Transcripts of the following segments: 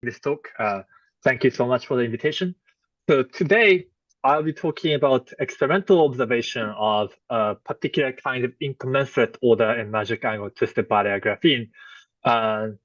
this talk. Thank you so much for the invitation. So today I'll be talking about experimental observation of a particular kind of incommensurate order in magic angle twisted barrier graphene. I'm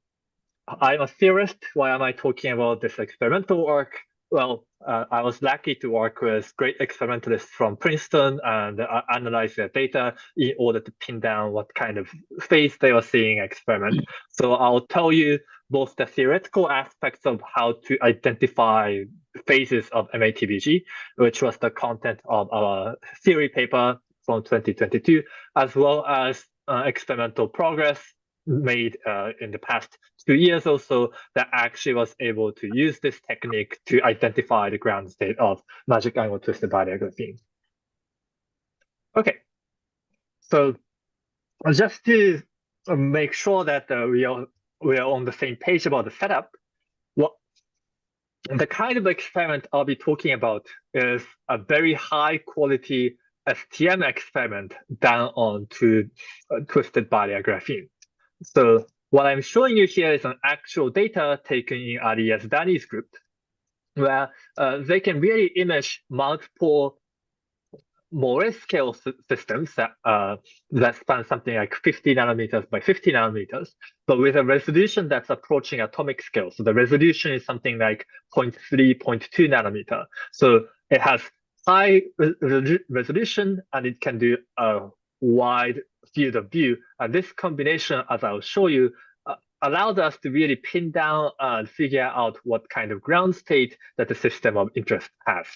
a theorist. Why am I talking about this experimental work? Well, I was lucky to work with great experimentalists from Princeton and analyze their data in order to pin down what kind of phase they were seeing in experiment. So I'll tell you both the theoretical aspects of how to identify phases of MATBG, which was the content of our theory paper from 2022, as well as experimental progress made in the past 2 years or so that actually was able to use this technique to identify the ground state of magic angle twisted barrier graphene. Okay, so just to make sure that we are on the same page about the setup, the kind of experiment I'll be talking about is a very high quality STM experiment done on to twisted barrier graphene. So what I'm showing you here is an actual data taken in Arias Dani's group, where they can really image multiple Moiré scale systems that span something like 50 nanometers by 50 nanometers, but with a resolution that's approaching atomic scale. So the resolution is something like 0.3, 0.2 nanometer. So it has high resolution and it can do a wide field of view. And this combination, as I'll show you, allows us to really pin down and figure out what kind of ground state that the system of interest has.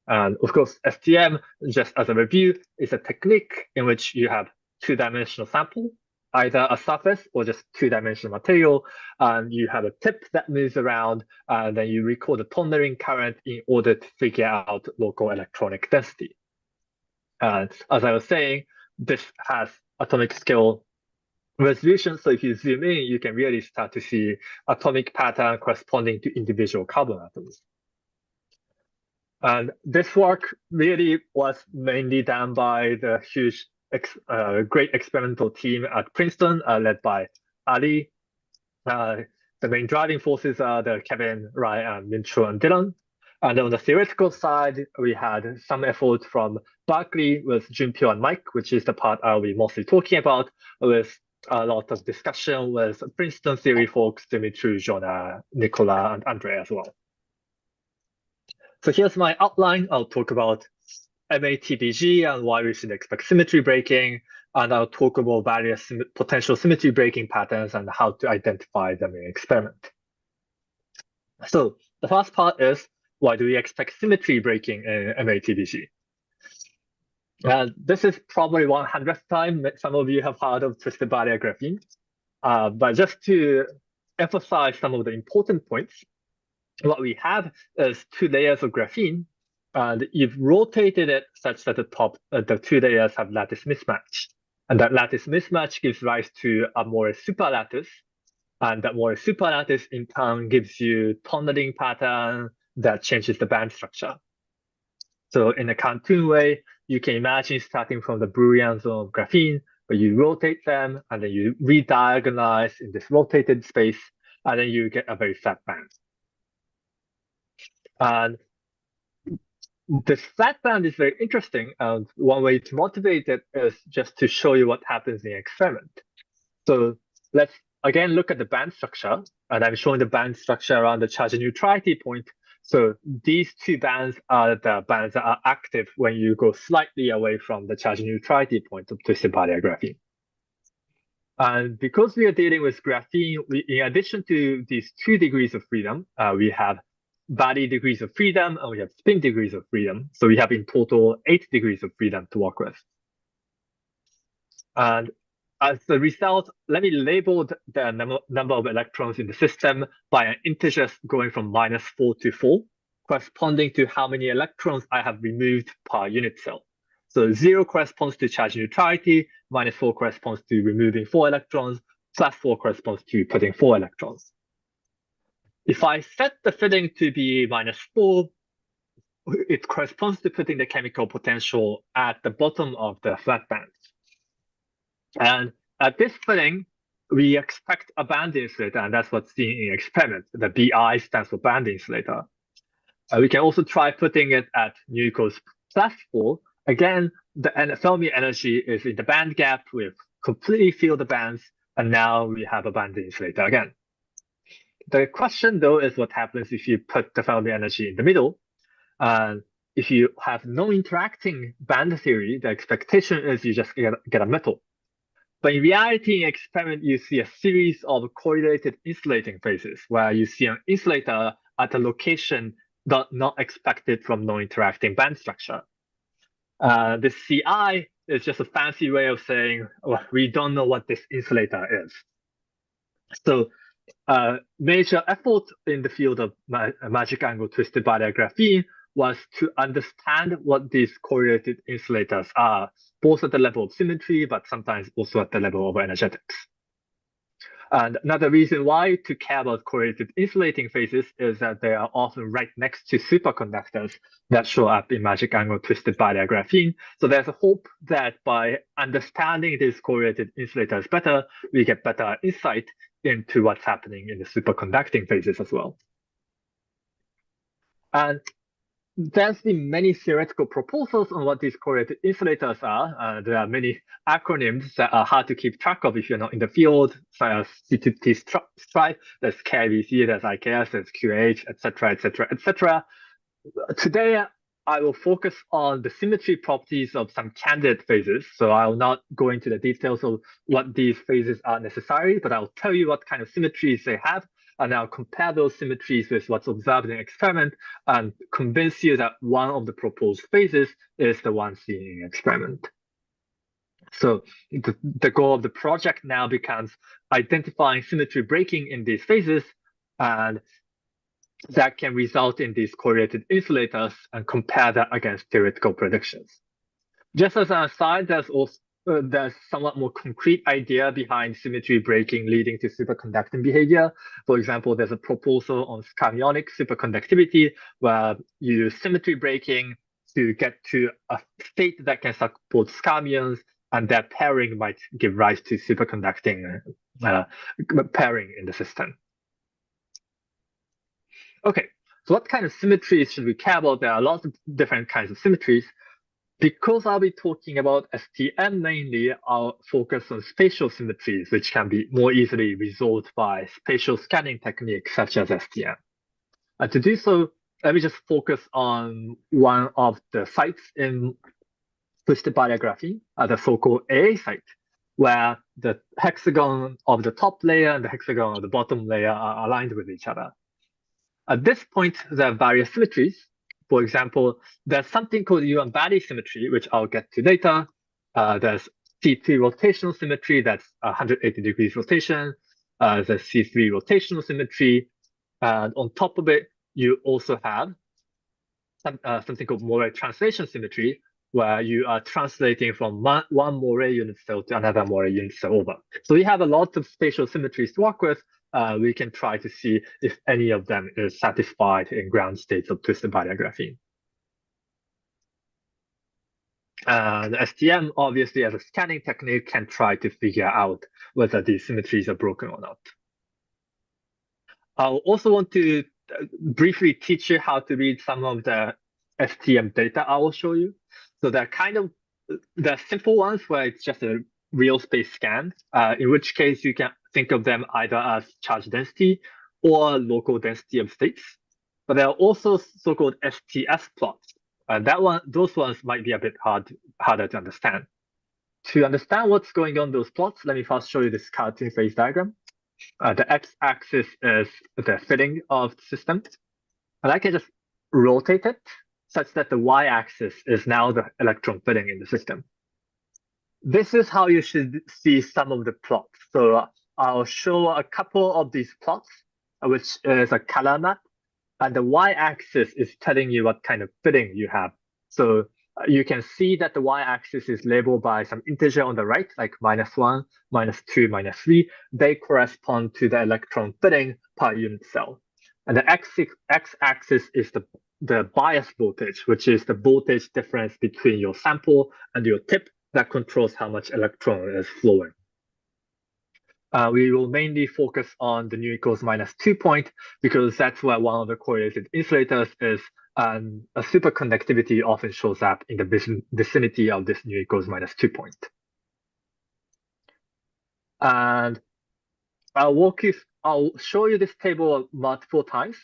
And of course, STM, just as a review, is a technique in which you have two-dimensional sample, either a surface or just two-dimensional material, and you have a tip that moves around, and then you record a tunneling current in order to figure out local electronic density. And as I was saying, this has atomic scale resolution. So if you zoom in, you can really start to see atomic pattern corresponding to individual carbon atoms. And this work really was mainly done by the huge, great experimental team at Princeton, led by Ali. The main driving forces are the Kevin, Rai, and Minchu and Dylan. And on the theoretical side, we had some effort from Berkeley with Junpyo and Mike, which is the part I'll be mostly talking about, with a lot of discussion with Princeton theory folks, Symmetry, Jonah, Nicola, and Andre as well. So here's my outline. I'll talk about MATBG and why we should expect symmetry breaking, and I'll talk about various potential symmetry breaking patterns and how to identify them in experiment. So the first part is, why do we expect symmetry breaking in MATBG? This is probably 100th time that some of you have heard of twisted barrier graphene, but just to emphasize some of the important points, what we have is 2 layers of graphene, and you've rotated it such that the 2 layers have lattice mismatch. And that lattice mismatch gives rise to a Moiré superlattice. And that Moiré superlattice in turn gives you tunneling pattern that changes the band structure. So in a Canton way, you can imagine starting from the Brillouin zone of graphene, but you rotate them and then you re-diagonalize in this rotated space, and then you get a very flat band. And this flat band is very interesting. And one way to motivate it is just to show you what happens in experiment. So let's again look at the band structure. And I'm showing the band structure around the charge neutrality point. So these 2 bands are the bands that are active when you go slightly away from the charge neutrality point of twisted barrier graphene. And because we are dealing with graphene, in addition to these 2 degrees of freedom, we have body degrees of freedom and we have spin degrees of freedom. So we have in total 8 degrees of freedom to work with. And as a result, let me label the number of electrons in the system by an integer going from -4 to 4, corresponding to how many electrons I have removed per unit cell. So 0 corresponds to charge neutrality, -4 corresponds to removing 4 electrons, +4 corresponds to putting 4 electrons. If I set the filling to be -4, it corresponds to putting the chemical potential at the bottom of the flat band. And at this filling, we expect a band insulator, and that's what's seen in experiment. The BI stands for band insulator. We can also try putting it at nu equals +4. Again, the Fermi energy is in the band gap. We've completely filled the bands, and now we have a band insulator again. The question, though, is what happens if you put the Fermi energy in the middle. If you have no interacting band theory, the expectation is you just get a metal. But in reality, in experiment, you see a series of correlated insulating phases where you see an insulator at a location not expected from no-interacting band structure. The CI is just a fancy way of saying, well, we don't know what this insulator is. So major effort in the field of magic angle twisted barrier graphene was to understand what these correlated insulators are, both at the level of symmetry, but sometimes also at the level of energetics. And another reason why to care about correlated insulating phases is that they are often right next to superconductors that show up in magic angle twisted barrier graphene. So there's a hope that by understanding these correlated insulators better, we get better insight into what's happening in the superconducting phases as well. And there's been many theoretical proposals on what these correlated insulators are. There are many acronyms that are hard to keep track of if you're not in the field, such as C2T stripe, there's KVC, there's IKS, there's QH, etc., etc., etc. Today, I will focus on the symmetry properties of some candidate phases. So I'll not go into the details of what these phases are necessarily, but I'll tell you what kind of symmetries they have, and I'll compare those symmetries with what's observed in experiment and convince you that one of the proposed phases is the one seen in experiment. So the goal of the project now becomes identifying symmetry breaking in these phases, and that can result in these correlated insulators and compare that against theoretical predictions. Just as an aside, there's somewhat more concrete idea behind symmetry breaking leading to superconducting behavior. For example, there's a proposal on skyrmionic superconductivity where you use symmetry breaking to get to a state that can support skyrmions, and that pairing might give rise to superconducting pairing in the system. Okay, so what kind of symmetries should we care about? There are lots of different kinds of symmetries. Because I'll be talking about STM mainly, I'll focus on spatial symmetries, which can be more easily resolved by spatial scanning techniques such as STM. To do so, let me just focus on one of the sites in twisted barrier graphene, the so-called AA site, where the hexagon of the top layer and the hexagon of the bottom layer are aligned with each other. At this point, there are various symmetries. For example, there's something called Yuan-Bally symmetry, which I'll get to later. There's C3 rotational symmetry, that's 180 degrees rotation. There's C3 rotational symmetry. And on top of it, you also have something called Moiré translation symmetry, where you are translating from one Moiré unit cell to another Moiré unit cell over. So we have a lot of spatial symmetries to work with. We can try to see if any of them is satisfied in ground states of twisted barrier graphene. The STM, obviously, as a scanning technique, can try to figure out whether these symmetries are broken or not. I'll also want to briefly teach you how to read some of the STM data I will show you. So they're simple ones where it's just a real space scan, in which case you can think of them either as charge density or local density of states. But there are also so-called STS plots. Those ones might be a bit harder to understand. To understand what's going on in those plots, let me first show you this cartoon phase diagram. The x-axis is the fitting of the system. And I can just rotate it such that the y-axis is now the electron fitting in the system. This is how you should see some of the plots. So I'll show a couple of these plots, which is a color map. And the y-axis is telling you what kind of fitting you have. So you can see that the y-axis is labeled by some integer on the right, like -1, -2, -3. They correspond to the electron fitting per unit cell. And the x-axis is the bias voltage, which is the voltage difference between your sample and your tip that controls how much electron is flowing. We will mainly focus on the nu equals -2 point because that's where one of the correlated insulators is, and a superconductivity often shows up in the vicinity of this nu equals -2 point. And I'll show you this table multiple times,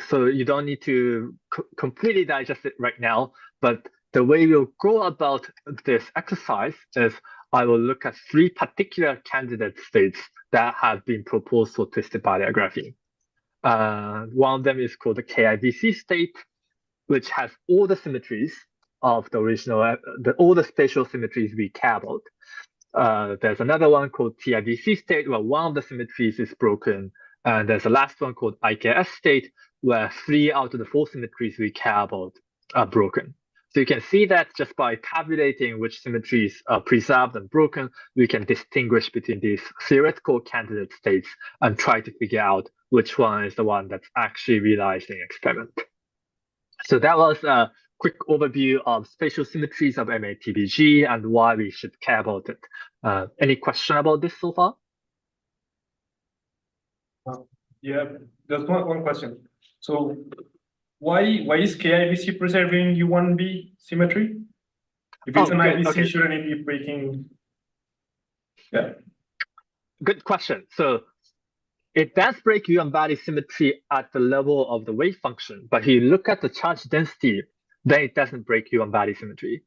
so you don't need to completely digest it right now. But the way we'll go about this exercise is I will look at 3 particular candidate states that have been proposed for twisted barrier graphene. One of them is called the KIVC state, which has all the symmetries of the original, all the spatial symmetries we care about. There's another one called TIVC state where one of the symmetries is broken. And there's a last one called IKS state where 3 out of the 4 symmetries we care about are broken. So you can see that just by tabulating which symmetries are preserved and broken, we can distinguish between these theoretical candidate states and try to figure out which one is the one that's actually realized in experiment. So that was a quick overview of spatial symmetries of MATBG and why we should care about it. Any question about this so far? Yeah, just one question. So why is KIVC preserving U1B symmetry? If it's an IVC, okay, shouldn't it be breaking? Yeah. Good question. So it does break U1 symmetry at the level of the wave function, but if you look at the charge density, then it doesn't break U1 symmetry.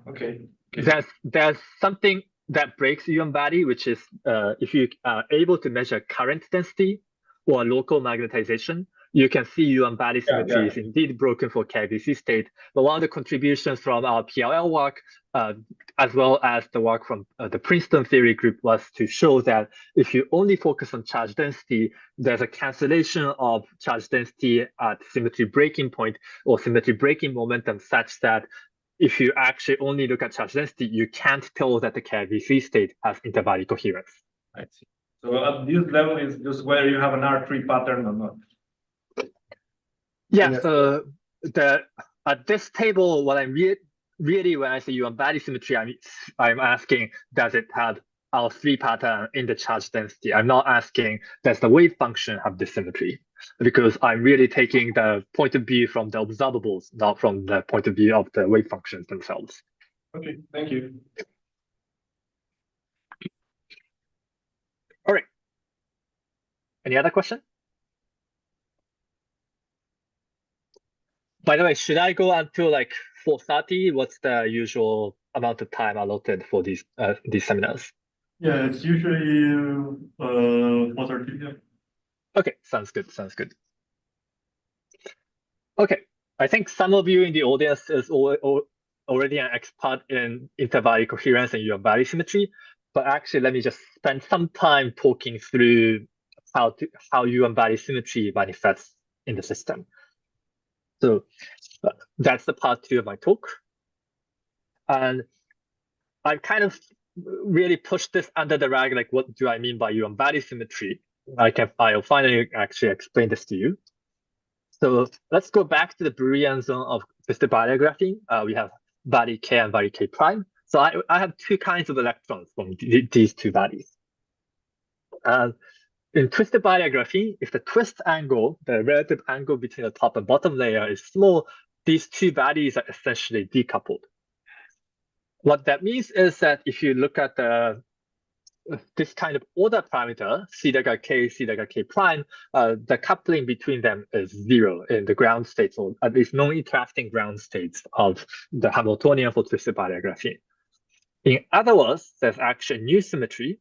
Okay. There's something that breaks U1, which is if you are able to measure current density or local magnetization, you can see U1 symmetry is indeed broken for KIVC state. But one of the contributions from our PLL work, as well as the work from the Princeton theory group, was to show that if you only focus on charge density, there's a cancellation of charge density at symmetry breaking point or symmetry breaking momentum such that if you actually only look at charge density, you can't tell that the KIVC state has interbody coherence. I see. So at this level is just whether you have an R3 pattern or not. Yeah, so at this table, what I'm really when I say U1 symmetry, I'm asking, does it have R3 pattern in the charge density? I'm not asking, does the wave function have this symmetry? Because I'm really taking the point of view from the observables, not from the point of view of the wave functions themselves. Okay, thank you. All right. Any other question? By the way, should I go until like 4:30? What's the usual amount of time allotted for these seminars? Yeah, it's usually 4:30. Yeah. Okay, sounds good. Okay, I think some of you in the audience is already an expert in interbody coherence and U1 symmetry, but actually let me just spend some time talking through how U1 symmetry manifests in the system. So that's the part 2 of my talk. And I've kind of really pushed this under the rug, like what do I mean by U1 symmetry? I'll finally actually explain this to you. So let's go back to the Brownian zone of twisted barrier graphene. We have body K and body K prime. So I have 2 kinds of electrons from these 2 bodies. In twisted barrier graphene, if the twist angle, the relative angle between the top and bottom layer is small, these 2 bodies are essentially decoupled. What that means is that if you look at this kind of order parameter, C dagger K, C dagger K prime, the coupling between them is 0 in the ground states, or at least non-interacting ground states of the Hamiltonian for twisted barrier graphene. In other words, there's actually new symmetry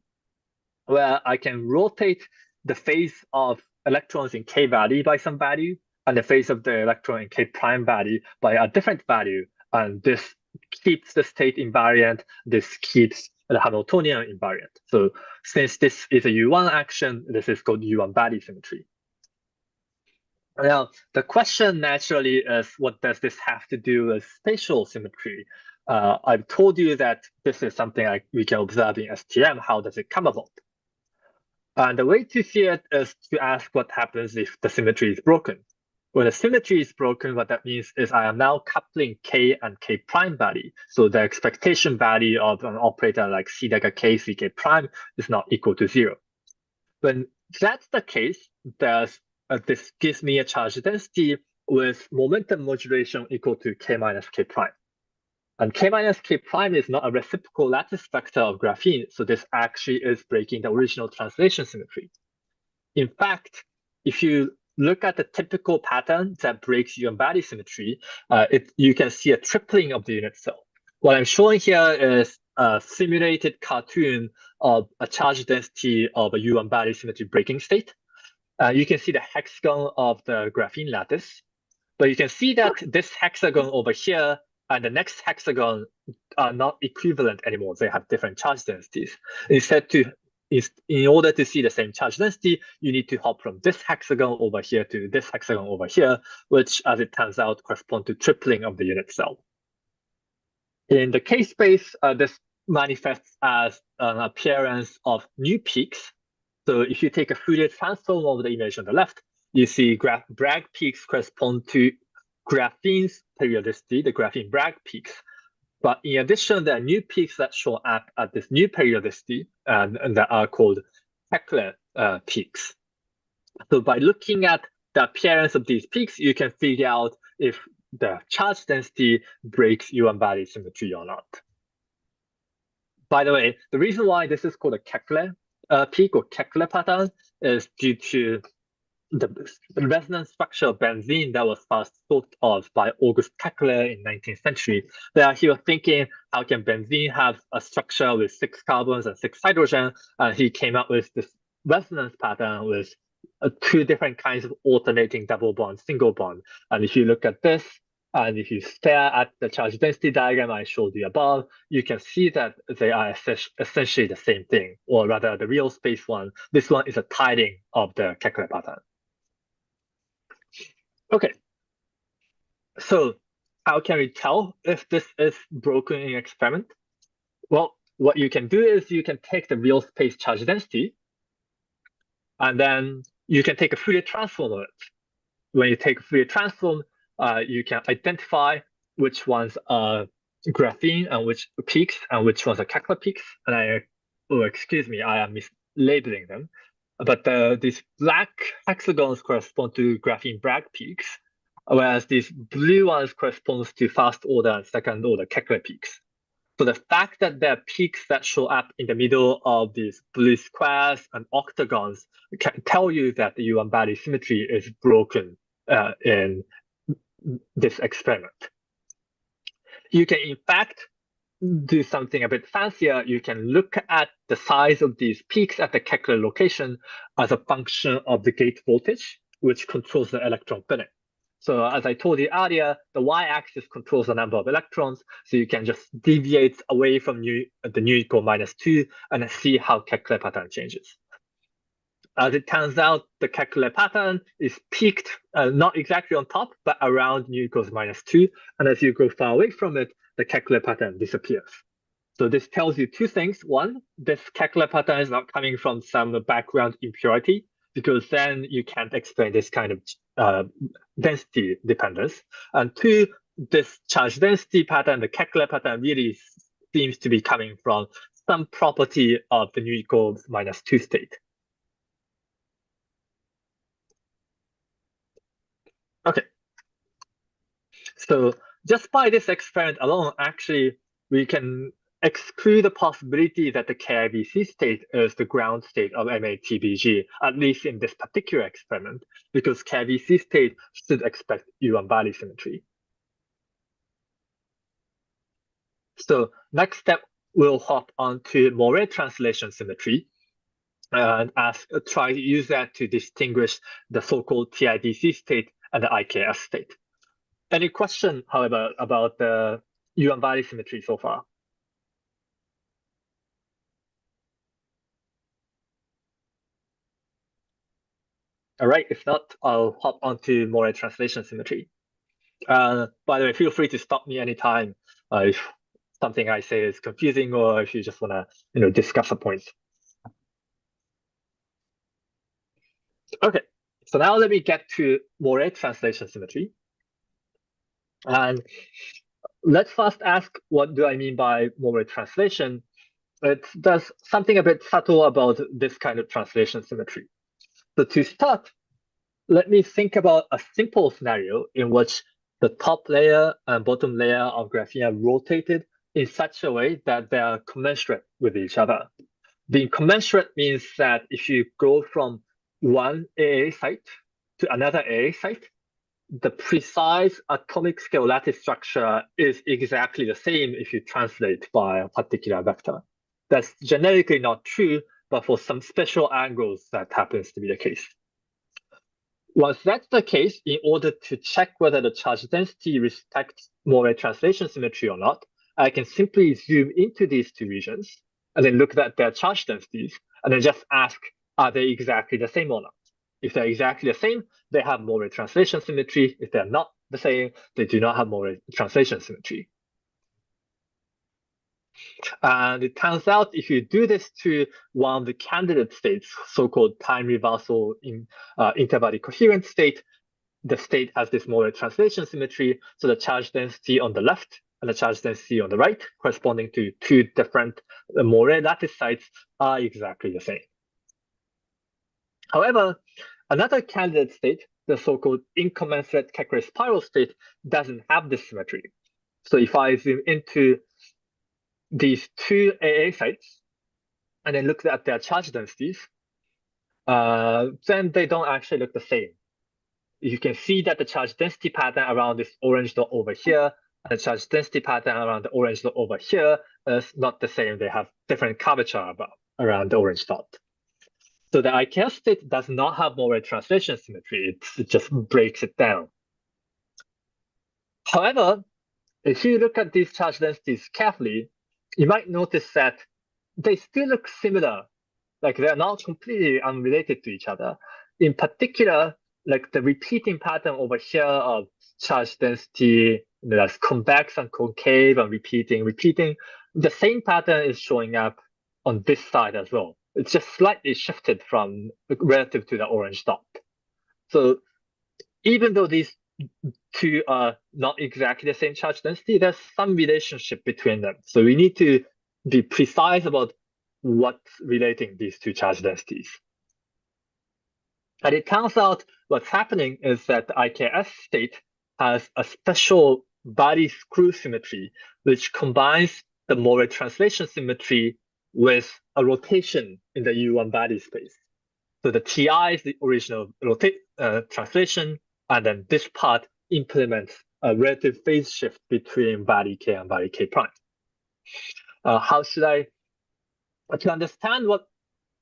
where I can rotate the phase of electrons in K value by some value and the phase of the electron in K prime value by a different value. And this keeps the state invariant. This keeps the Hamiltonian invariant. So since this is a U1 action, this is called U1 symmetry. Now, the question naturally is, what does this have to do with spatial symmetry? I've told you that this is something we can observe in STM. How does it come about? And the way to see it is to ask what happens if the symmetry is broken. When the symmetry is broken, what that means is I am now coupling K and K prime value. So the expectation value of an operator like C dagger K, CK prime is not equal to 0. When that's the case, this gives me a charge density with momentum modulation equal to K minus K prime. And K minus K prime is not a reciprocal lattice vector of graphene, so this actually is breaking the original translation symmetry. In fact, if you look at the typical pattern that breaks UN-body symmetry, you can see a tripling of the unit cell. What I'm showing here is a simulated cartoon of a charge density of a UN-body symmetry breaking state. You can see the hexagon of the graphene lattice, but you can see that this hexagon over here and the next hexagon are not equivalent anymore. They have different charge densities. In order to see the same charge density, you need to hop from this hexagon over here to this hexagon over here, which, as it turns out, correspond to tripling of the unit cell. In the K space, this manifests as an appearance of new peaks. So if you take a Fourier transform of the image on the left, you see Bragg peaks correspond to graphene's periodicity, the graphene Bragg peaks. But in addition, there are new peaks that show up at this new periodicity, and that are called Kekler peaks. So by looking at the appearance of these peaks, you can figure out if the charge density breaks UN-body symmetry or not. By the way, the reason why this is called a Kekler peak or Kekler pattern is due to the resonance structure of benzene that was first thought of by August Kekler in 19th century. There he was thinking, how can benzene have a structure with 6 carbons and 6 hydrogen? And he came up with this resonance pattern with 2 different kinds of alternating double bond, single bond. And if you look at this, and if you stare at the charge density diagram I showed you above, you can see that they are essentially the same thing, or rather the real space one. This one is a tiling of the Kekler pattern. Okay, so how can we tell if this is broken in experiment? Well, what you can do is you can take the real space charge density, and then you can take a Fourier transform of it. When you take a Fourier transform, you can identify which ones are graphene and which peaks and which ones are Kekler peaks. And excuse me, I am mislabeling them. But these black hexagons correspond to graphene Bragg peaks, whereas these blue ones correspond to first order and second order Kekler peaks. So the fact that there are peaks that show up in the middle of these blue squares and octagons can tell you that the UN-body symmetry is broken in this experiment. You can, in fact, do something a bit fancier. You can look at the size of these peaks at the Kekler location as a function of the gate voltage, which controls the electron spinning. So as I told you earlier, the y-axis controls the number of electrons, so you can just deviate away from the nu equal -2 and see how Kekler pattern changes. As it turns out, the Kekler pattern is peaked not exactly on top, but around nu equals -2. And as you go far away from it, the Kekler pattern disappears. So this tells you 2 things. 1, this Kekler pattern is not coming from some background impurity, because then you can't explain this kind of density dependence. And 2, this charge density pattern, the Kekler pattern, really seems to be coming from some property of the nu equals -2 state. Okay. So just by this experiment alone, actually, we can exclude the possibility that the KIVC state is the ground state of MATBG, at least in this particular experiment, because KIVC state should expect UN-body symmetry. So next step, we'll hop on to Moiré translation symmetry and try to use that to distinguish the so-called TIDC state and the IKS state. Any question, however, about the UN-body symmetry so far? All right, if not, I'll hop onto Moiré translation symmetry. By the way, feel free to stop me anytime if something I say is confusing or if you just want to discuss a point. Okay, So now let me get to Moiré translation symmetry. And let's first ask, what do I mean by Moiré translation? It does something a bit subtle about this kind of translation symmetry. So to start, let me think about a simple scenario in which the top layer and bottom layer of graphene are rotated in such a way that they are commensurate with each other. Being commensurate means that if you go from one AA site to another AA site, the precise atomic scale lattice structure is exactly the same if you translate by a particular vector. That's generically not true, but for some special angles, that happens to be the case. Once that's the case, in order to check whether the charge density respects Moiré translation symmetry or not, I can simply zoom into these two regions and then look at their charge densities and then just ask, are they exactly the same or not? If they're exactly the same, they have Moiré translation symmetry. If they're not the same, they do not have Moiré translation symmetry. And it turns out if you do this to one of the candidate states, so-called time reversal in interbody coherent state, the state has this Moiré translation symmetry. So the charge density on the left and the charge density on the right, corresponding to two different Moiré lattice sites, are exactly the same. However, another candidate state, the so-called incommensurate Kekulé spiral state, doesn't have this symmetry. So if I zoom into these two AA sites and then look at their charge densities, then they don't actually look the same. You can see that the charge density pattern around this orange dot over here and the charge density pattern around the orange dot over here is not the same. They have different curvature around the orange dot. So the IKS state does not have Moiré translation symmetry. It just breaks it down. However, if you look at these charge densities carefully, you might notice that they still look similar. Like they're not completely unrelated to each other. In particular, like the repeating pattern over here of charge density, that's convex and concave and repeating, the same pattern is showing up on this side as well. It's just slightly shifted from relative to the orange dot. So even though these two are not exactly the same charge density, there's some relationship between them. So we need to be precise about what's relating these two charge densities. And it turns out what's happening is that the IKS state has a special body screw symmetry, which combines the Moiré translation symmetry with a rotation in the U1 body space. So the TI is the original translation, and then this part implements a relative phase shift between body K and body K prime. How should I, to understand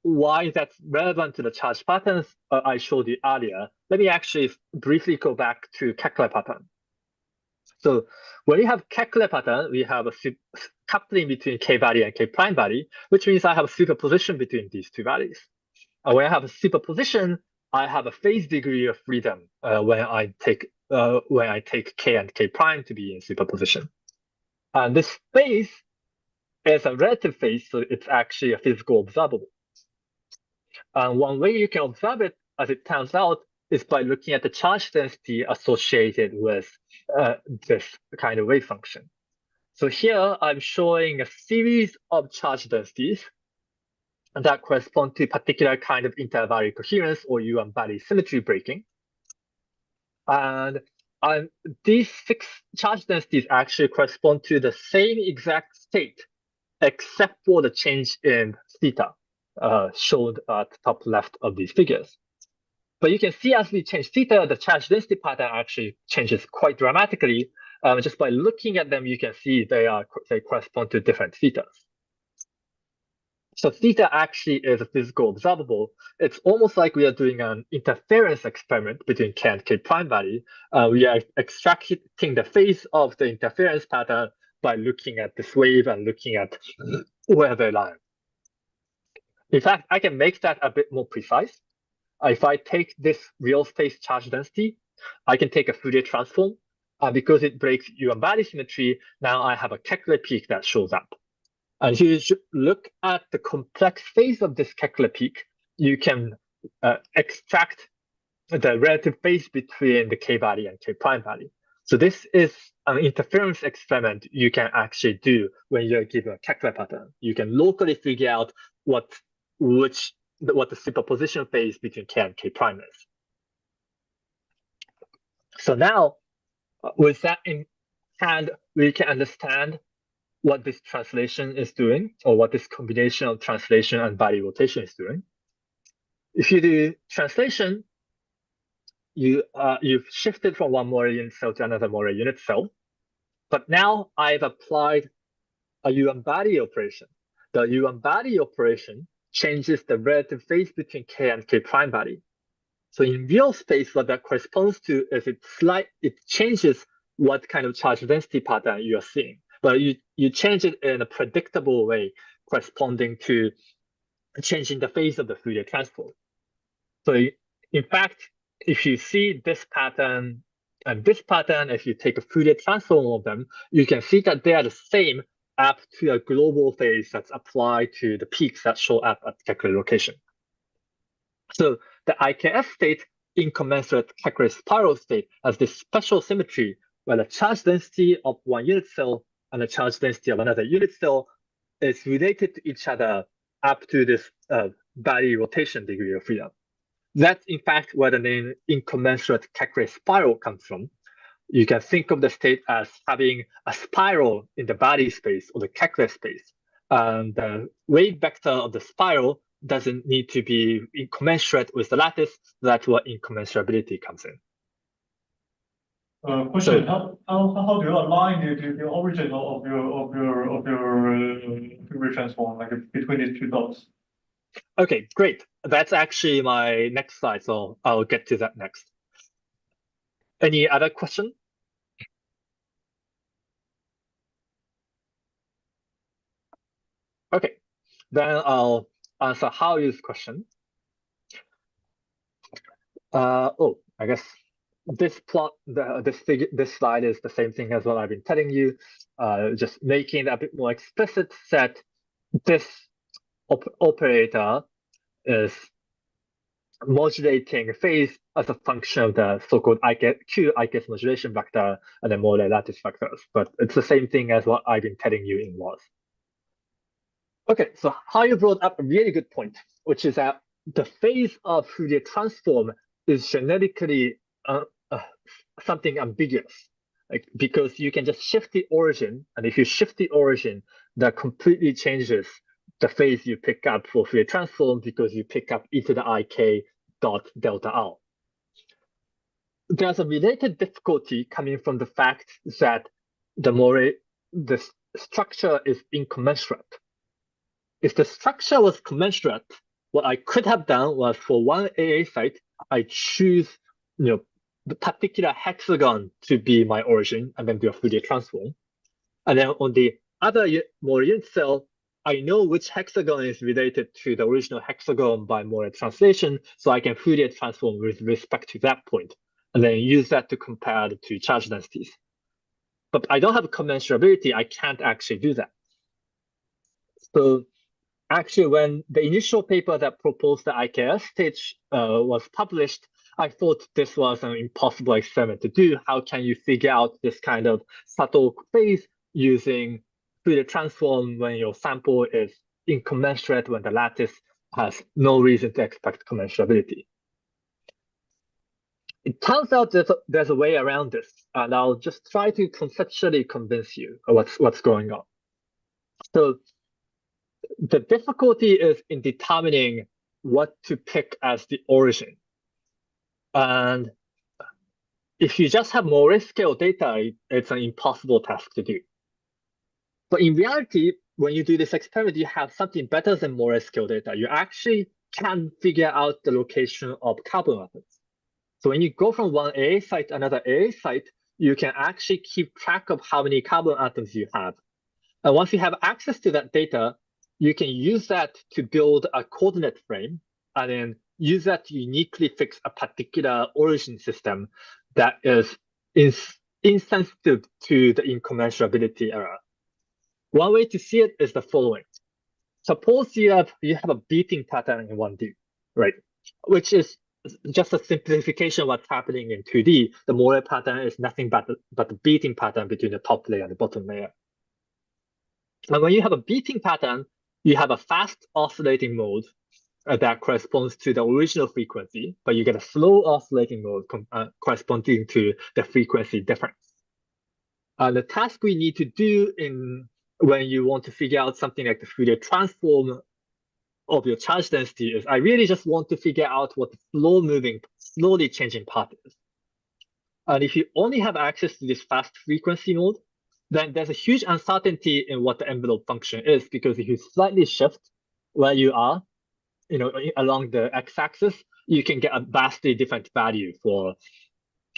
why that's relevant to the charge patterns I showed you earlier, let me actually briefly go back to Kekulé pattern. So when we have Kekulé pattern, we have a coupling between K body and K prime body, which means I have a superposition between these two bodies. When I have a superposition, I have a phase degree of freedom when I take K and K prime to be in superposition. And this phase is a relative phase, so it's actually a physical observable. And one way you can observe it, as it turns out, is by looking at the charge density associated with this kind of wave function. So here I'm showing a series of charge densities that correspond to a particular kind of interbody coherence or U1 body symmetry breaking. And these 6 charge densities actually correspond to the same exact state, except for the change in theta shown at the top left of these figures. But you can see as we change theta, the charge density pattern actually changes quite dramatically. Just by looking at them, you can see they correspond to different thetas. So theta actually is a physical observable. It's almost like we are doing an interference experiment between K and K prime body. We are extracting the phase of the interference pattern by looking at this wave and looking at where they lie. In fact, I can make that a bit more precise. If I take this real space charge density, I can take a Fourier transform. Because it breaks U1 body symmetry, now I have a Kekulé peak that shows up. And if you look at the complex phase of this Kekulé peak, you can extract the relative phase between the K body and K prime body. So this is an interference experiment you can actually do when you're given a Kekler pattern. You can locally figure out what the superposition phase between K and K prime is. So now, with that in hand, we can understand what this translation is doing, or what this combination of translation and body rotation is doing. If you do translation, you've shifted from one Moiré unit cell to another Moiré unit cell. But now I've applied a U-body operation. The U-body operation changes the relative phase between K and K prime body. So in real space, what that corresponds to is it changes what kind of charge density pattern you are seeing. But you change it in a predictable way, corresponding to changing the phase of the Fourier transform. So in fact, if you see this pattern and this pattern, if you take a Fourier transform of them, you can see that they are the same up to a global phase that's applied to the peaks that show up at Kekler location. So the IKS state incommensurate Kekler spiral state has this special symmetry where the charge density of one unit cell and the charge density of another unit cell is related to each other up to this body rotation degree of freedom. That's in fact where the name incommensurate Kekler spiral comes from. You can think of the state as having a spiral in the body space or the Kekler space. And the wave vector of the spiral doesn't need to be incommensurate with the lattice. That's where incommensurability comes in. Question: How do you align the origin of your Fourier transform, like between these two dots? Okay, great. That's actually my next slide, so I'll get to that next. Any other question? Okay, then I'll answer how use question. I guess this plot, this slide is the same thing as what I've been telling you, just making it a bit more explicit that this operator is modulating phase as a function of the so-called IKS modulation vector and the Moiré lattice vectors. But it's the same thing as what I've been telling you in WAS. Okay, so how you brought up a really good point, which is that the phase of Fourier transform is genetically something ambiguous, like, because you can just shift the origin, and if you shift the origin, that completely changes the phase you pick up for Fourier transform because you pick up e to the ik dot delta r. There's a related difficulty coming from the fact that the structure is incommensurate. If the structure was commensurate, what I could have done was for one AA site, I choose the particular hexagon to be my origin and then do a Fourier transform. And then on the other Moiré unit cell, I know which hexagon is related to the original hexagon by Moiré translation, so I can Fourier transform with respect to that point, and then use that to compare the two charge densities. But I don't have commensurability, I can't actually do that. So actually, when the initial paper that proposed the IKS stage was published, I thought this was an impossible experiment to do. How can you figure out this kind of subtle phase using Fourier transform when your sample is incommensurate, when the lattice has no reason to expect commensurability? It turns out there's a way around this, and I'll just try to conceptually convince you of what's going on. So the difficulty is in determining what to pick as the origin. And if you just have Moiré scale data, it's an impossible task to do. But in reality, when you do this experiment, you have something better than Moiré scale data. You actually can figure out the location of carbon atoms. So when you go from one AA site to another AA site, you can actually keep track of how many carbon atoms you have. And once you have access to that data, you can use that to build a coordinate frame and then use that to uniquely fix a particular origin system that is insensitive to the incommensurability error. One way to see it is the following. Suppose you have a beating pattern in 1D, right? Which is just a simplification of what's happening in 2D. The Moiré pattern is nothing but the beating pattern between the top layer and the bottom layer. And when you have a beating pattern, you have a fast oscillating mode that corresponds to the original frequency, but you get a slow oscillating mode corresponding to the frequency difference. The task we need to do when you want to figure out something like the Fourier transform of your charge density is I really just want to figure out what the slowly changing path is. And if you only have access to this fast frequency mode, then there's a huge uncertainty in what the envelope function is, because if you slightly shift where you are, along the x-axis, you can get a vastly different value for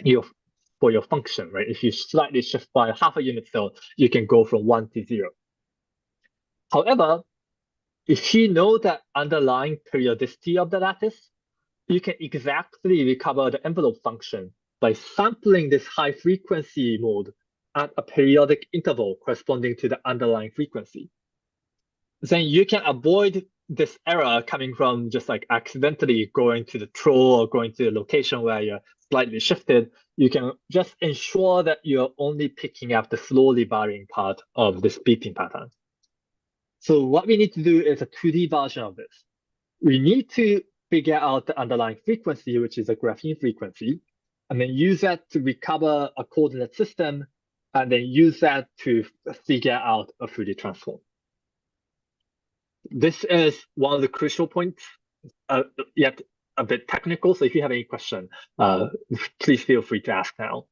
your function, right? If you slightly shift by half a unit cell, you can go from 1 to 0. However, if you know the underlying periodicity of the lattice, you can exactly recover the envelope function by sampling this high frequency mode at a periodic interval corresponding to the underlying frequency. Then you can avoid this error coming from just like accidentally going to the troll or going to the location where you're slightly shifted. You can just ensure that you're only picking up the slowly varying part of this beating pattern. So what we need to do is a 2D version of this. We need to figure out the underlying frequency, which is a graphene frequency, and then use that to recover a coordinate system, and then use that to figure out a Fourier transform. This is one of the crucial points, yet a bit technical. So if you have any question, please feel free to ask now.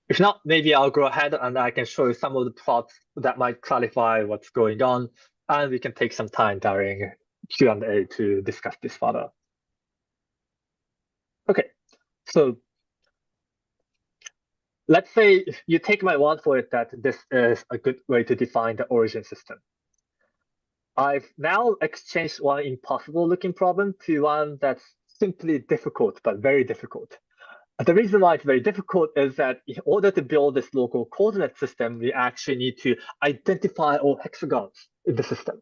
If not, maybe I'll go ahead and I can show you some of the plots that might clarify what's going on, and we can take some time during Q&A to discuss this further. Okay, so let's say you take my word for it that this is a good way to define the origin system. I've now exchanged one impossible looking problem to one that's simply difficult, but very difficult. The reason why it's very difficult is that in order to build this local coordinate system, we actually need to identify all hexagons in the system.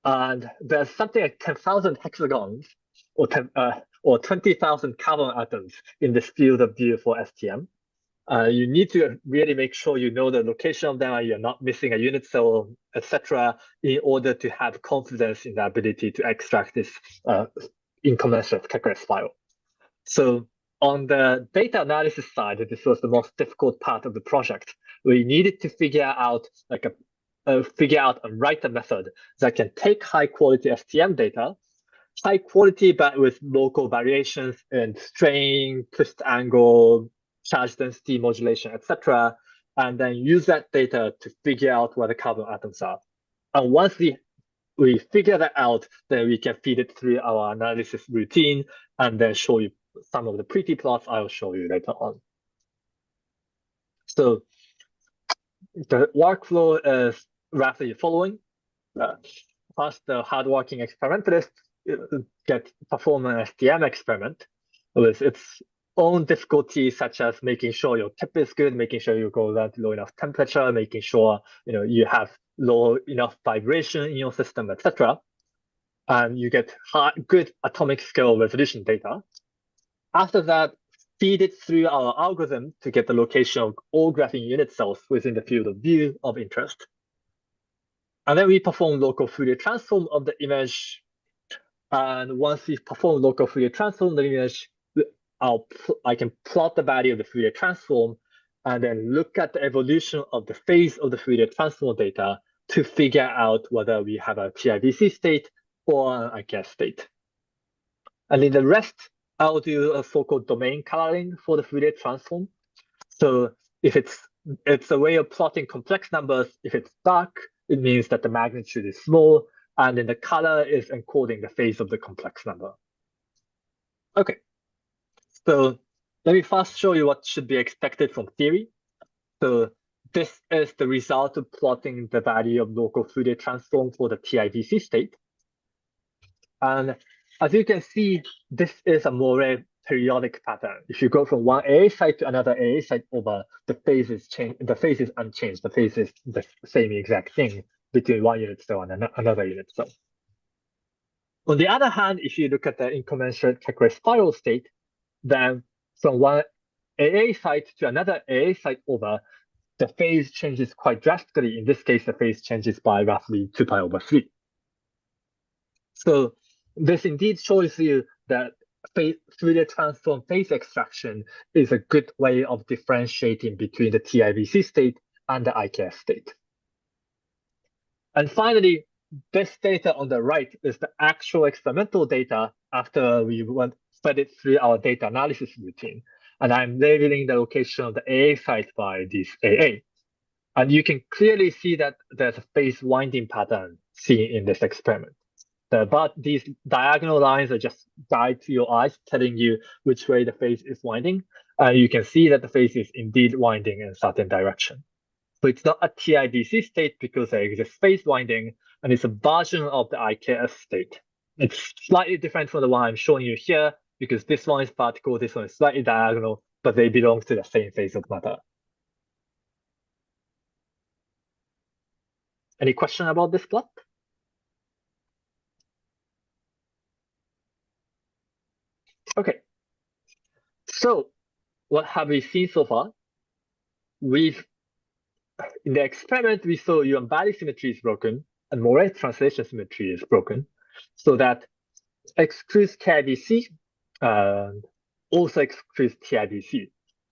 And there's something like 10,000 hexagons or 20,000 carbon atoms in this field of view for STM. You need to really make sure you know the location of them, you're not missing a unit cell, etc., in order to have confidence in the ability to extract this incommensurate calculus file. So on the data analysis side, this was the most difficult part of the project. We needed to figure out and write a method that can take high quality STM data, high quality but with local variations in strain, twist angle, charge density modulation, etc., and then use that data to figure out where the carbon atoms are. And once we figure that out, then we can feed it through our analysis routine and then show you some of the pretty plots I will show you later on. So the workflow is roughly the following. First, the hardworking experimentalists perform an STM experiment with its own difficulties, such as making sure your tip is good, making sure you go down to low enough temperature, making sure you have low enough vibration in your system, etc. And you get good atomic scale resolution data. After that, feed it through our algorithm to get the location of all graphene unit cells within the field of view of interest. And then we perform local Fourier transform of the image. And once we perform local Fourier transform of the image, I can plot the value of the Fourier transform and then look at the evolution of the phase of the Fourier transform data to figure out whether we have a TIVC state or an IKS state. And in the rest, I'll do a so-called domain coloring for the Fourier transform. So if it's a way of plotting complex numbers, if it's dark, it means that the magnitude is small, and then the color is encoding the phase of the complex number. Okay, so let me first show you what should be expected from theory. So this is the result of plotting the value of local Fourier transform for the TIVC state. And as you can see, this is a Moiré periodic pattern. If you go from one AA site to another AA site over, the phase is unchanged. The phase is the same exact thing between one unit cell and another unit cell. On the other hand, if you look at the incommensurate Thackeray spiral state, then from one AA site to another AA site over, the phase changes quite drastically. In this case, the phase changes by roughly 2 pi over 3. So this indeed shows you that Fourier transform phase extraction is a good way of differentiating between the TIBC state and the IKS state. And finally, this data on the right is the actual experimental data after we fed it through our data analysis routine. And I'm labeling the location of the AA site by this AA. And you can clearly see that there's a phase winding pattern seen in this experiment. But these diagonal lines are just guide to your eyes, telling you which way the phase is winding. You can see that the phase is indeed winding in a certain direction. So it's not a TIBC state because there exists phase winding, and it's a version of the IKS state. It's slightly different from the one I'm showing you here because this one is vertical, this one is slightly diagonal, but they belong to the same phase of matter. Any question about this plot? Okay. So what have we seen so far? In the experiment, we saw Yuan Barry symmetry is broken and Moiré translation symmetry is broken, so that excludes KIBC and also excludes TIBC.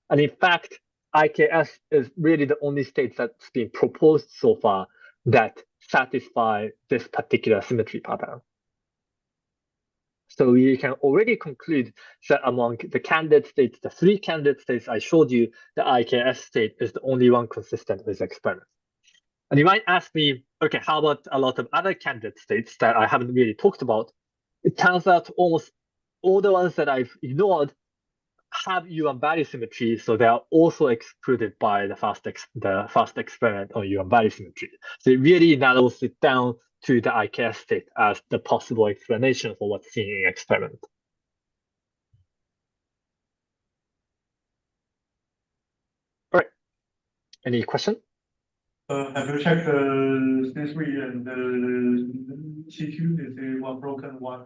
And in fact, IKS is really the only state that's been proposed so far that satisfy this particular symmetry pattern. So we can already conclude that among the candidate states, the 3 candidate states I showed you, the IKS state is the only one consistent with the experiment. And you might ask me, okay, how about a lot of other candidate states that I haven't really talked about? It turns out almost all the ones that I've ignored have Yuan Barry symmetry, so they are also excluded by the first experiment on Yuan Barry symmetry. So it really narrows it down to the IKS state as the possible explanation for what's seen in experiment. All right. Any question? Have you checked the C3 and the C2? Is it one broken, one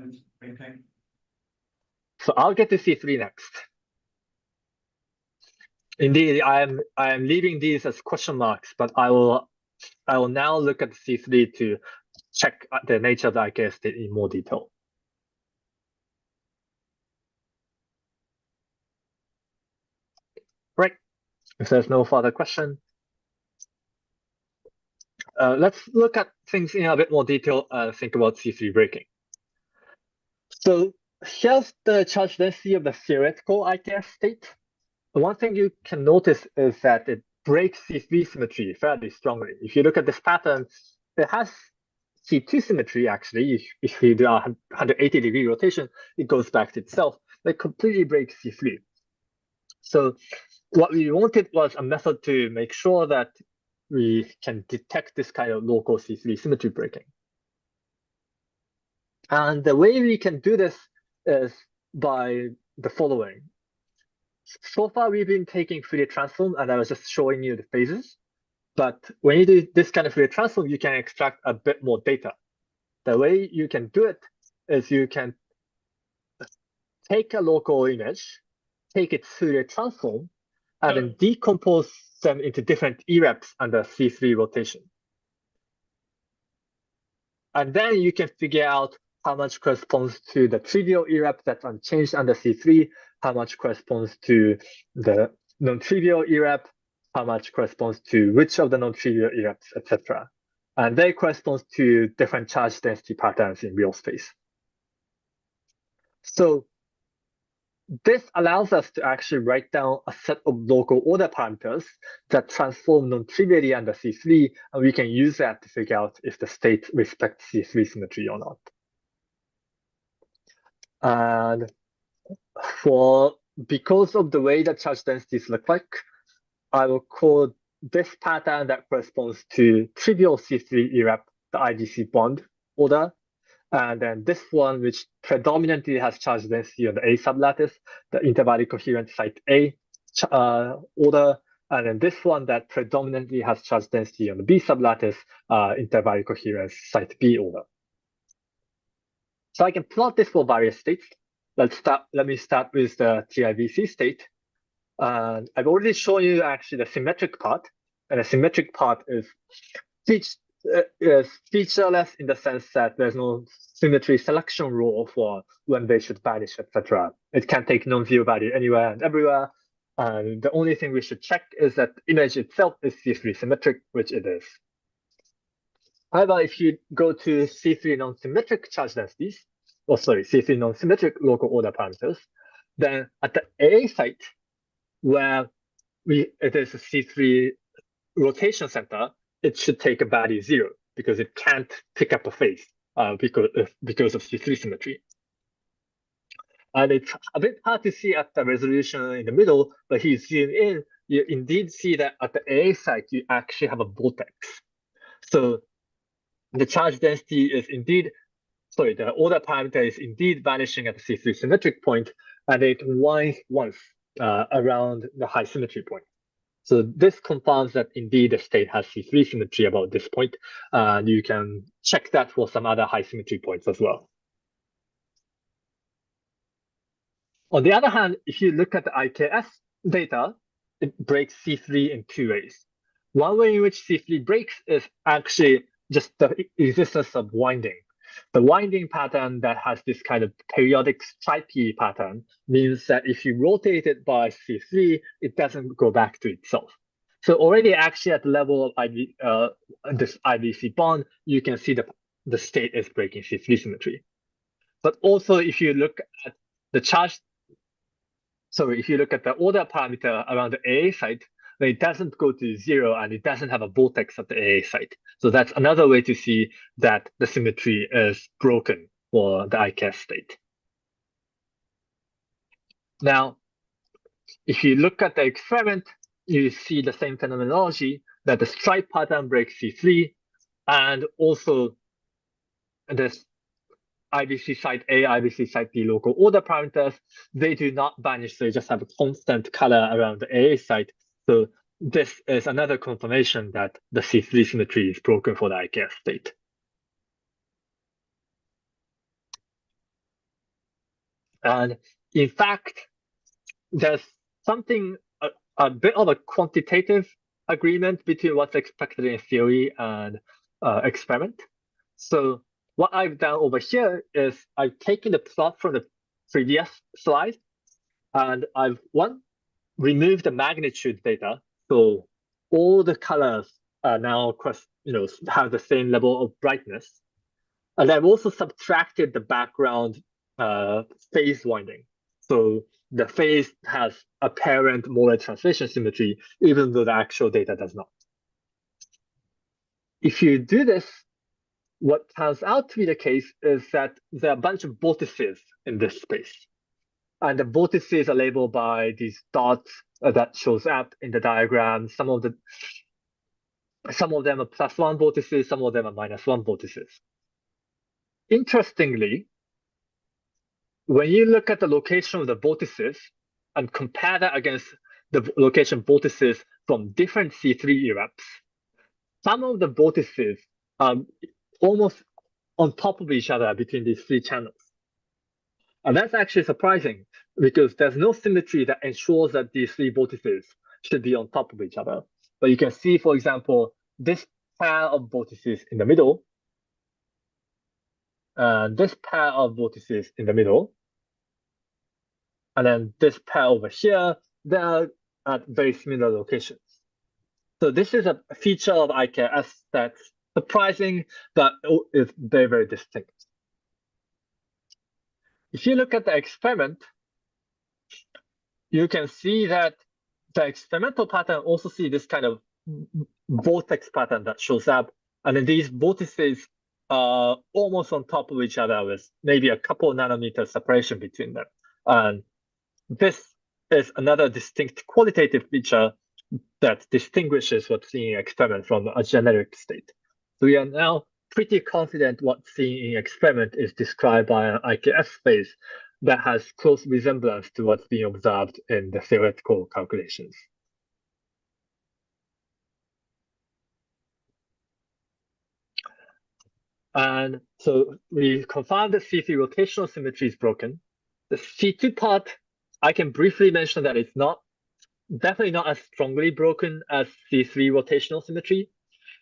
is maintained? So I'll get to C3 next. Indeed, I am leaving these as question marks, but I will now look at C3 to check the nature of the IKS state in more detail. Right. If there's no further question, let's look at things in a bit more detail and think about C3 breaking. So here's the charge density of the theoretical IKS state. The one thing you can notice is that it breaks C3 symmetry fairly strongly. If you look at this pattern, it has C2 symmetry actually. If you do a 180-degree rotation, it goes back to itself. It completely breaks C3. So what we wanted was a method to make sure that we can detect this kind of local C3 symmetry breaking. And the way we can do this is by the following. So far, we've been taking Fourier transform, and I was just showing you the phases. But when you do this kind of Fourier transform, you can extract a bit more data. The way you can do it is you can take a local image, take its Fourier transform, and then decompose them into different EREPs under C3 rotation. And then you can figure out how much corresponds to the trivial EREP that's unchanged under C3, how much corresponds to the non-trivial EREP, how much corresponds to which of the non-trivial EREPs, etc. And they correspond to different charge density patterns in real space. So this allows us to actually write down a set of local order parameters that transform non-trivially under C3, and we can use that to figure out if the state respects C3 symmetry or not. And because of the way that charge densities look like, I will call this pattern that corresponds to trivial C3 EREP the IGC bond order, And then this one, which predominantly has charge density on the A sublattice, the intervallic coherent site A order. And then this one that predominantly has charge density on the B sublattice, intervallic coherence site B order. So I can plot this for various states. Let me start with the TIVC state. And I've already shown you actually the symmetric part. And the symmetric part is featureless in the sense that there's no symmetry selection rule for when they should vanish, etc. It can take non-zero value anywhere and everywhere. And the only thing we should check is that the image itself is C3 symmetric, which it is. However, if you go to C3 non-symmetric charge densities, C3 non-symmetric local order parameters, then at the A site, where it is a C3 rotation center, it should take a value 0 because it can't pick up a phase because of C3 symmetry. And it's a bit hard to see at the resolution in the middle, but if you zoom in, you indeed see that at the A site, you actually have a vortex. So the charge density is indeed, the order parameter is indeed vanishing at the C3 symmetric point, and it winds once around the high symmetry point. So this confirms that indeed the state has C3 symmetry about this point, and you can check that for some other high symmetry points as well. On the other hand, if you look at the IKS data, it breaks C3 in two ways. One way in which C3 breaks is actually just the existence of winding. The winding pattern that has this kind of periodic stripy pattern means that if you rotate it by C3, it doesn't go back to itself. So already actually at the level of this IVC bond, you can see the state is breaking C3 symmetry. But also if you look at the charge, if you look at the order parameter around the AA site, then it doesn't go to 0 and it doesn't have a vortex at the AA site. So that's another way to see that the symmetry is broken for the IKS state. Now, if you look at the experiment, you see the same phenomenology that the stripe pattern breaks C3, and also this IVC site A, IVC site B local order parameters, they do not vanish, they just have a constant color around the AA site. So this is another confirmation that the C3 symmetry is broken for the IKS state. And in fact, there's something, a bit of a quantitative agreement between what's expected in theory and experiment. So what I've done over here is I've taken the plot from the previous slide, and I've removed the magnitude data. So all the colors are now have the same level of brightness. And I've also subtracted the background phase winding. So the phase has apparent Moiré translation symmetry, even though the actual data does not. If you do this, what turns out to be the case is that there are a bunch of vortices in this space. And the vortices are labeled by these dots that shows up in the diagram. Some of them are +1 vortices, some of them are -1 vortices. Interestingly, when you look at the location of the vortices and compare that against the location of vortices from different C3 erupts, some of the vortices are almost on top of each other between these three channels. And that's actually surprising because there's no symmetry that ensures that these three vortices should be on top of each other. But you can see, for example, this pair of vortices in the middle, and this pair of vortices in the middle, and then this pair over here, they're at very similar locations. So this is a feature of IKS that's surprising, but is very, very distinct. If you look at the experiment, you can see that the experimental pattern also see this kind of vortex pattern that shows up. And then these vortices are almost on top of each other with maybe a couple nanometer separation between them. And this is another distinct qualitative feature that distinguishes what's seen in experiment from a generic state. So we are now pretty confident what's seen in experiment is described by an IKS phase that has close resemblance to what's being observed in the theoretical calculations. And so we confirmed that C3 rotational symmetry is broken. The C2 part, I can briefly mention that it's definitely not as strongly broken as C3 rotational symmetry,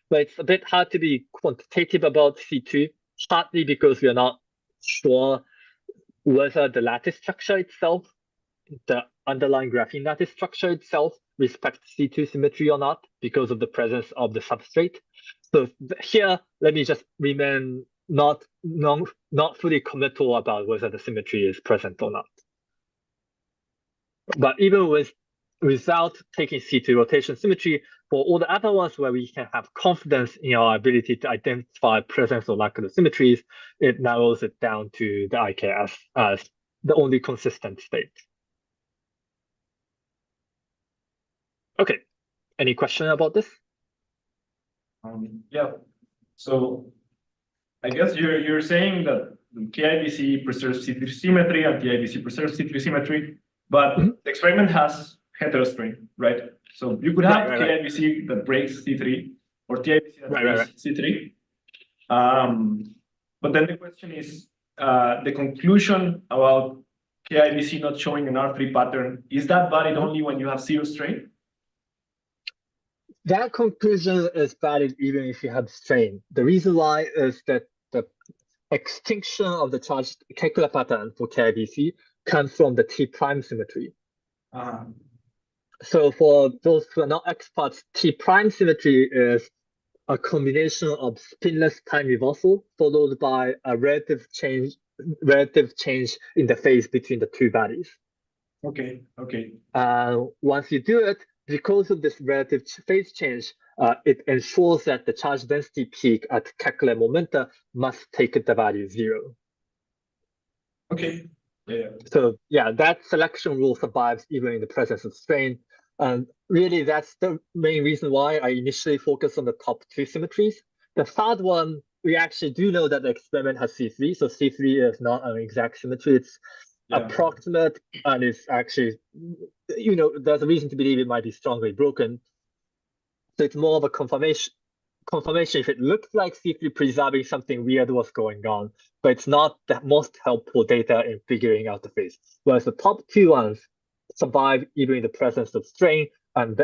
but it's a bit hard to be quantitative about C2, partly because we are not sure whether the lattice structure itself, the underlying graphene lattice structure itself, respects C2 symmetry or not because of the presence of the substrate. So here, let me just remain not fully committal about whether the symmetry is present or not. But even without taking C2 rotation symmetry, for all the other ones where we can have confidence in our ability to identify presence or lack of the symmetries, it narrows it down to the IKS as the only consistent state. Okay, any question about this? Yeah, so I guess you're saying that KIBC preserves C3 symmetry and TIBC preserves C3 symmetry, but the experiment has heterostrain, right? So you could have KIBC that breaks C3 or TIBC that breaks C3. But then the question is, the conclusion about KIBC not showing an R3 pattern, is that valid only when you have zero strain? That conclusion is valid even if you have strain. The reason why is that the extinction of the charged Kekula pattern for KIBC comes from the T prime symmetry. So for those who are not experts, T prime symmetry is a combination of spinless time reversal followed by a relative change in the phase between the two bodies. Okay. Once you do it, because of this relative phase change, it ensures that the charge density peak at Kekler momenta must take the value 0. Okay. Yeah. So yeah, that selection rule survives even in the presence of strain. And really, that's the main reason why I initially focused on the top 2 symmetries. The third one, we actually do know that the experiment has C3, so C3 is not an exact symmetry. It's approximate, and it's actually, there's a reason to believe it might be strongly broken. So it's more of a confirmation if it looks like C3 preserving something weird was going on, but it's not the most helpful data in figuring out the phase. Whereas the top 2 ones survive even in the presence of strain, and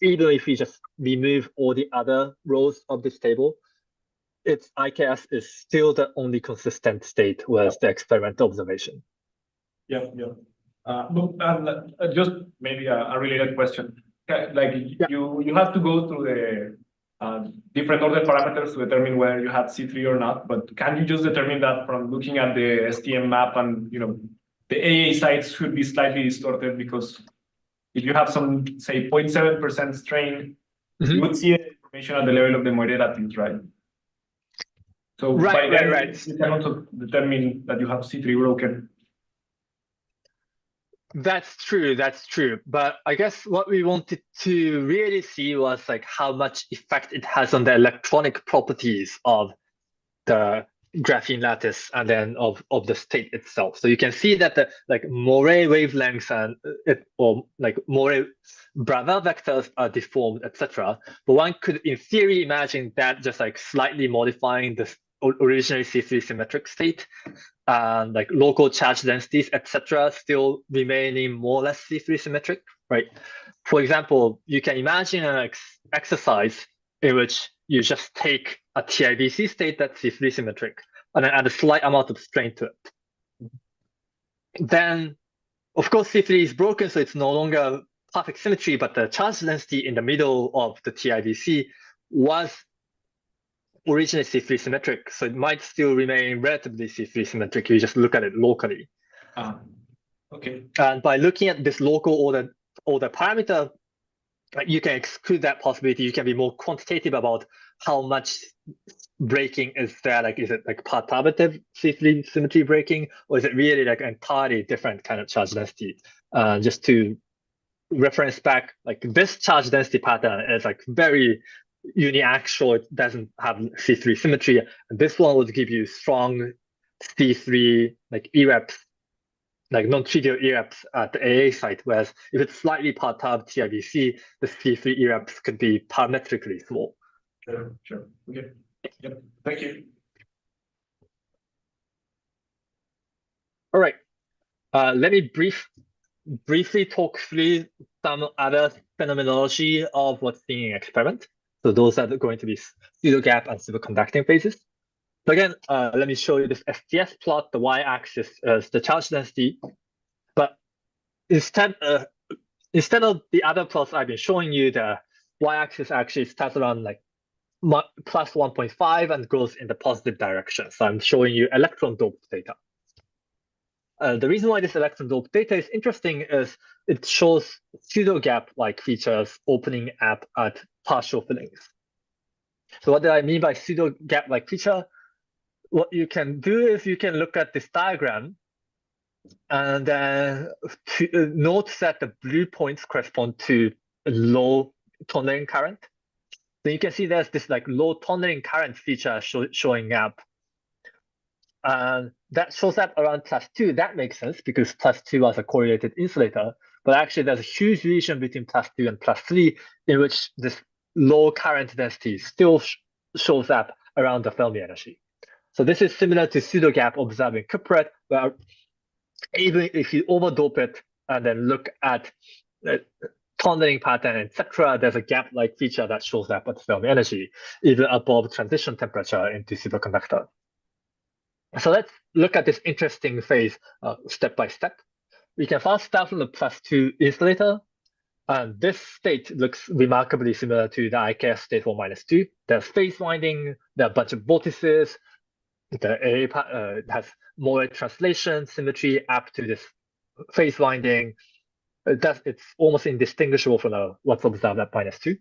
even if we just remove all the other rows of this table, its IKS is still the only consistent state with the experimental observation. Yeah. Just maybe a related question. Like you have to go through the different order parameters to determine whether you have C3 or not, but can you just determine that from looking at the STM map and the AA sites should be slightly distorted because if you have some, say, 0.7% strain, you would see the information at the level of the Moiré lattice, right? So by then, you can also determine that you have C3 broken. That's true. But I guess what we wanted to really see was like how much effect it has on the electronic properties of the graphene lattice and then of the state itself. So you can see that the Moiré wavelengths and Moiré Bravais vectors are deformed, etc. But one could, in theory, imagine that just like slightly modifying the originally C3 symmetric state, and like local charge densities, etc., still remaining more or less C3 symmetric, right? For example, you can imagine an exercise in which you just take a TIBC state that's C3 symmetric and then add a slight amount of strain to it. Then, of course, C3 is broken, so it's no longer perfect symmetry, but the charge density in the middle of the TIBC was originally C3 symmetric, so it might still remain relatively C3 symmetric if you just look at it locally. Okay. And by looking at this local order parameter, you can exclude that possibility. You can be more quantitative about how much breaking is there. Like, is it like perturbative C3 symmetry breaking, or is it really like an entirely different kind of charge density? Just to reference back, like this charge density pattern is like very uniaxial, it doesn't have C3 symmetry. And this one would give you strong C3 like EREPs, like non-trivial EREPs at the AA site, whereas if it's slightly perturbed TIBC, the C3 EREPs could be parametrically small. Sure. Okay. Yep. Thank you. All right. Let me briefly talk through some other phenomenology of what's being an experiment. So those are going to be pseudo-gap and superconducting phases. So again, let me show you this STS plot. The y-axis is the charge density, but instead of the other plots I've been showing you, the y-axis actually starts around like plus 1.5 and goes in the positive direction. So I'm showing you electron doped data. The reason why this electron doped data is interesting is it shows pseudo-gap-like features opening up at partial fillings. So what do I mean by pseudo-gap-like feature? What you can do is you can look at this diagram and then note that the blue points correspond to a low tunneling current. So you can see there's this like low tunneling current feature showing up. And that shows up around +2. That makes sense because +2 was a correlated insulator. But actually, there's a huge region between +2 and +3 in which this low current density still shows up around the Fermi energy. So this is similar to pseudo-gap observed in Kupret, where even if you overdope it and then look at the tunneling pattern, etc., there's a gap-like feature that shows up at Fermi energy, even above transition temperature into superconductor. So let's look at this interesting phase step by step. We can first start from the +2 insulator. And this state looks remarkably similar to the IKS state for -2. There's phase winding, there are a bunch of vortices. The AA has Moiré translation symmetry up to this phase winding. It's almost indistinguishable from what's observed at -2.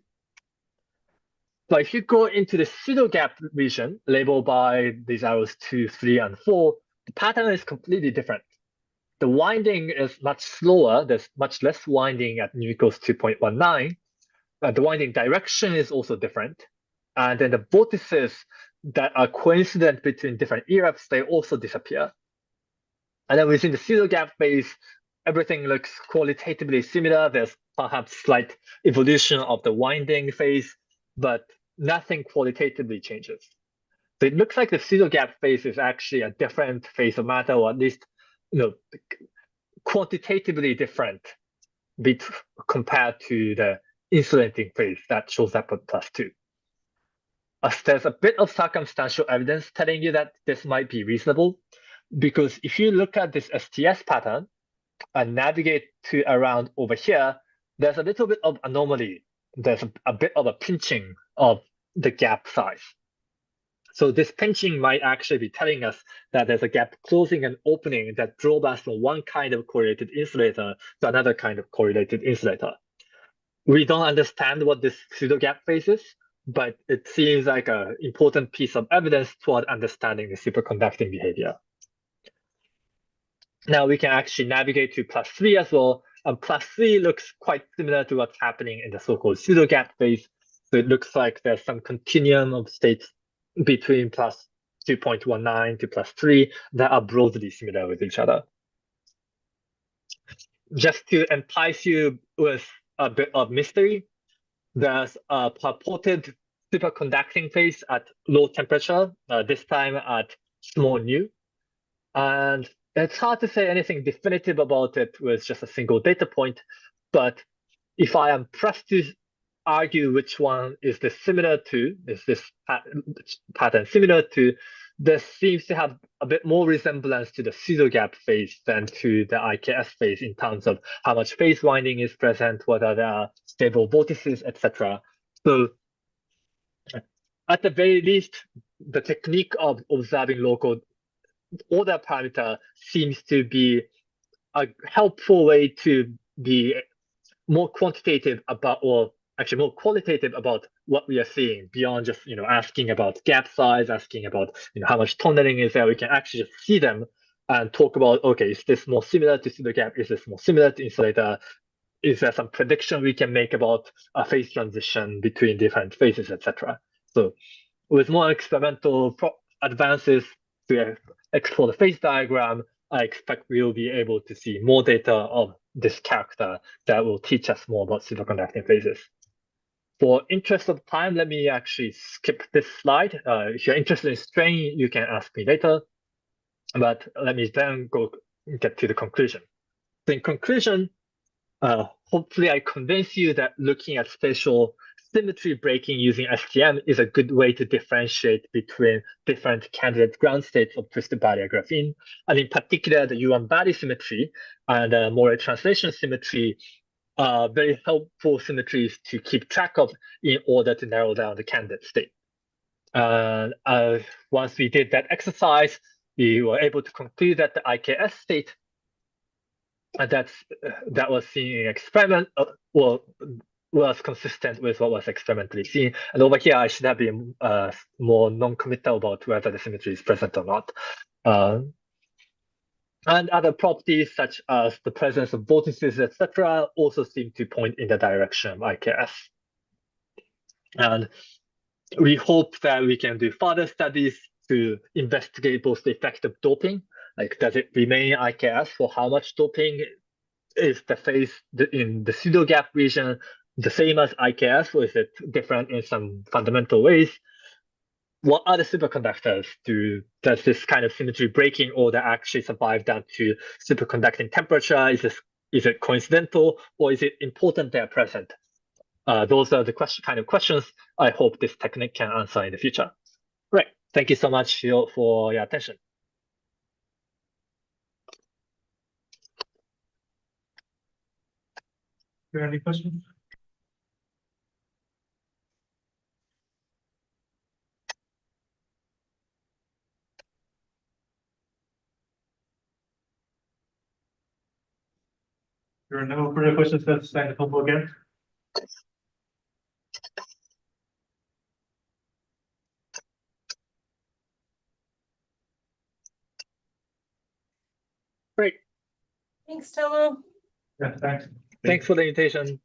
But if you go into the pseudo-gap region, labeled by these arrows 2, 3, and 4, the pattern is completely different. The winding is much slower. There's much less winding at nu equals 2.19. The winding direction is also different. And then the vortices that are coincident between different EREPs, they also disappear. And then within the pseudo-gap phase, everything looks qualitatively similar. There's perhaps slight evolution of the winding phase, but nothing qualitatively changes. So it looks like the pseudo-gap phase is actually a different phase of matter, or at least quantitatively different compared to the insulating phase that shows up at +2. There's a bit of circumstantial evidence telling you that this might be reasonable, because if you look at this STS pattern and navigate to around over here, there's a little bit of anomaly. There's a bit of a pinching of the gap size. So this pinching might actually be telling us that there's a gap closing and opening that drove us from one kind of correlated insulator to another kind of correlated insulator. We don't understand what this pseudo-gap phase is, but it seems like an important piece of evidence toward understanding the superconducting behavior. Now we can actually navigate to +3 as well, and +3 looks quite similar to what's happening in the so-called pseudo-gap phase. So it looks like there's some continuum of states between +2.19 to +3 that are broadly similar with each other. Just to entice you with a bit of mystery, there's a purported superconducting phase at low temperature, this time at small nu. And it's hard to say anything definitive about it with just a single data point, but if I am pressed to argue which one is this similar to, is this pattern similar to, this seems to have a bit more resemblance to the pseudo-gap phase than to the IKS phase in terms of how much phase winding is present, whether there are stable vortices, etc. So at the very least, the technique of observing local order parameter seems to be a helpful way to be more quantitative about, or actually more qualitative about what we are seeing beyond just asking about gap size, asking about how much tunneling is there. We can actually just see them and talk about, okay, is this more similar to pseudo-gap? Is this more similar to insulator? is there some prediction we can make about a phase transition between different phases, etc. So with more experimental advances to explore the phase diagram, I expect we will be able to see more data of this character that will teach us more about superconducting phases. For interest of time, let me actually skip this slide. If you're interested in strain, you can ask me later. But let me then get to the conclusion. So in conclusion, hopefully I convince you that looking at spatial symmetry breaking using STM is a good way to differentiate between different candidate ground states of twisted barrier graphene, and in particular the U1 body symmetry and Moiré translation symmetry are very helpful symmetries to keep track of in order to narrow down the candidate state. And once we did that exercise, we were able to conclude that the IKS state that was seen in experiment was consistent with what was experimentally seen. And over here, I should have been more non-committal about whether the symmetry is present or not. And other properties such as the presence of vortices, etc., also seem to point in the direction of IKS. And we hope that we can do further studies to investigate both the effect of doping, like does it remain IKS for how much doping is the phase in the pseudo-gap region the same as IKS, or is it different in some fundamental ways? What other superconductors does this kind of symmetry breaking order actually survive down to superconducting temperature? Is it coincidental, or is it important they're present? Those are the kind of questions I hope this technique can answer in the future. Right. Thank you so much for your attention. Do you have any questions? There are no further questions. Let's thank the couple again. Great. Thanks, Tomo. Yeah, thanks. Thanks for the invitation.